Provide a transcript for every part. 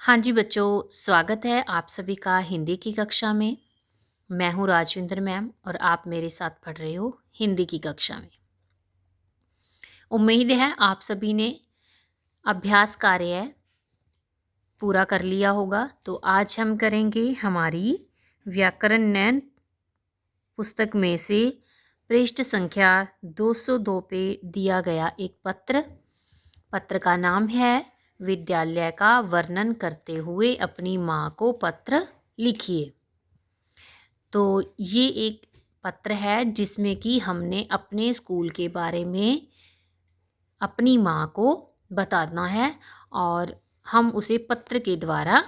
हाँ जी बच्चों, स्वागत है आप सभी का हिंदी की कक्षा में। मैं हूँ राजविंदर मैम और आप मेरे साथ पढ़ रहे हो हिंदी की कक्षा में। उम्मीद है आप सभी ने अभ्यास कार्य पूरा कर लिया होगा। तो आज हम करेंगे हमारी व्याकरण नयन पुस्तक में से पृष्ठ संख्या 202 पे दिया गया एक पत्र का नाम है विद्यालय का वर्णन करते हुए अपनी माँ को पत्र लिखिए। तो ये एक पत्र है जिसमें कि हमने अपने स्कूल के बारे में अपनी माँ को बताना है और हम उसे पत्र के द्वारा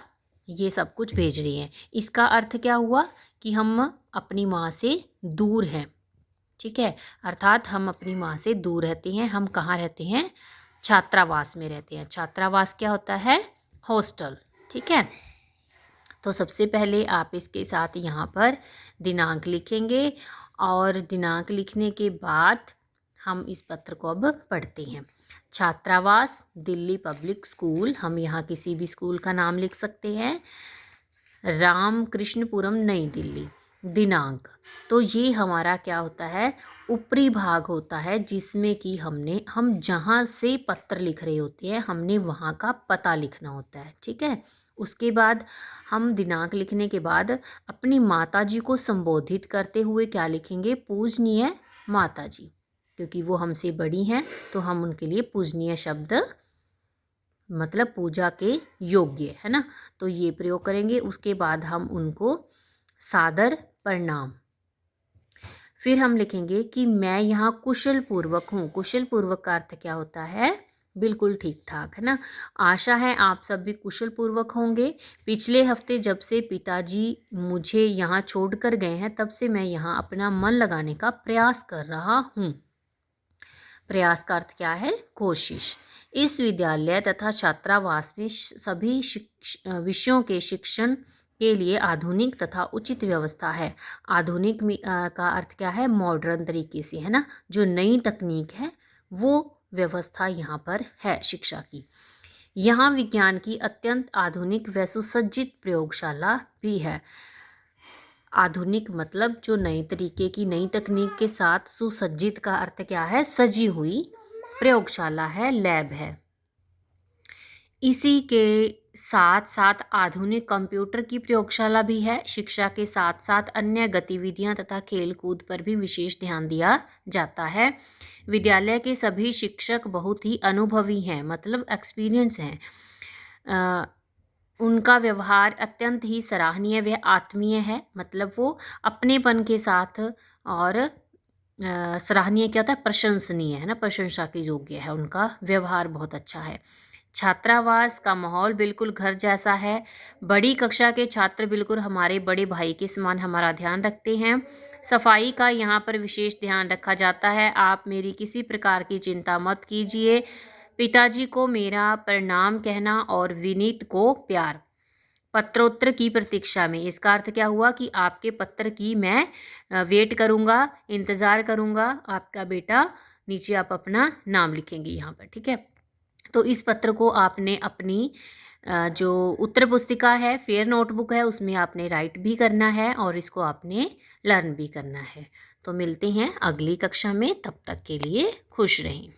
ये सब कुछ भेज रहे हैं। इसका अर्थ क्या हुआ कि हम अपनी माँ से दूर हैं, ठीक है। अर्थात हम अपनी माँ से दूर रहते हैं। हम कहाँ रहते हैं? छात्रावास में रहते हैं। छात्रावास क्या होता है? हॉस्टल, ठीक है। तो सबसे पहले आप इसके साथ यहाँ पर दिनांक लिखेंगे और दिनांक लिखने के बाद हम इस पत्र को अब पढ़ते हैं। छात्रावास दिल्ली पब्लिक स्कूल, हम यहाँ किसी भी स्कूल का नाम लिख सकते हैं। रामकृष्णपुरम नई दिल्ली। दिनांक, तो ये हमारा क्या होता है? ऊपरी भाग होता है जिसमें कि हम जहाँ से पत्र लिख रहे होते हैं हमने वहाँ का पता लिखना होता है, ठीक है। उसके बाद हम दिनांक लिखने के बाद अपनी माता जी को संबोधित करते हुए क्या लिखेंगे? पूजनीय माता जी, क्योंकि वो हमसे बड़ी हैं तो हम उनके लिए पूजनीय शब्द मतलब पूजा के योग्य, है ना। तो ये प्रयोग करेंगे। उसके बाद हम उनको सादर प्रणाम। फिर हम लिखेंगे कि मैं यहाँ कुशल पूर्वक हूँ। कुशल पूर्वक का अर्थ क्या होता है? बिल्कुल ठीक ठाक, है ना। आशा है आप सब भी कुशल पूर्वक होंगे। पिछले हफ्ते जब से पिताजी मुझे यहाँ छोड़कर गए हैं तब से मैं यहाँ अपना मन लगाने का प्रयास कर रहा हूँ। प्रयास का अर्थ क्या है? कोशिश। इस विद्यालय तथा छात्रावास में सभी विषयों के शिक्षण के लिए आधुनिक तथा उचित व्यवस्था है। आधुनिक का अर्थ क्या है? मॉडर्न तरीके से, है ना। जो नई तकनीक है वो व्यवस्था यहाँ पर है शिक्षा की। यहाँ विज्ञान की अत्यंत आधुनिक व सुसज्जित प्रयोगशाला भी है। आधुनिक मतलब जो नए तरीके की नई तकनीक के साथ सुसज्जित का अर्थ क्या है? सजी हुई प्रयोगशाला है, लैब है। इसी के साथ साथ आधुनिक कंप्यूटर की प्रयोगशाला भी है। शिक्षा के साथ साथ अन्य गतिविधियां तथा खेल कूद पर भी विशेष ध्यान दिया जाता है। विद्यालय के सभी शिक्षक बहुत ही अनुभवी हैं, मतलब एक्सपीरियंस हैं। उनका व्यवहार अत्यंत ही सराहनीय व आत्मीय है, मतलब वो अपनेपन के साथ और सराहनीय क्या होता है? प्रशंसनीय, है ना, प्रशंसा के योग्य है। उनका व्यवहार बहुत अच्छा है। छात्रावास का माहौल बिल्कुल घर जैसा है। बड़ी कक्षा के छात्र बिल्कुल हमारे बड़े भाई के समान हमारा ध्यान रखते हैं। सफाई का यहाँ पर विशेष ध्यान रखा जाता है। आप मेरी किसी प्रकार की चिंता मत कीजिए। पिताजी को मेरा प्रणाम कहना और विनीत को प्यार। पत्रोत्तर की प्रतीक्षा में, इसका अर्थ क्या हुआ कि आपके पत्र की मैं वेट करूँगा, इंतज़ार करूँगा। आपका बेटा, नीचे आप अपना नाम लिखेंगे यहाँ पर, ठीक है। तो इस पत्र को आपने अपनी जो उत्तर पुस्तिका है, फेयर नोटबुक है, उसमें आपने राइट भी करना है और इसको आपने लर्न भी करना है। तो मिलते हैं अगली कक्षा में, तब तक के लिए खुश रहें।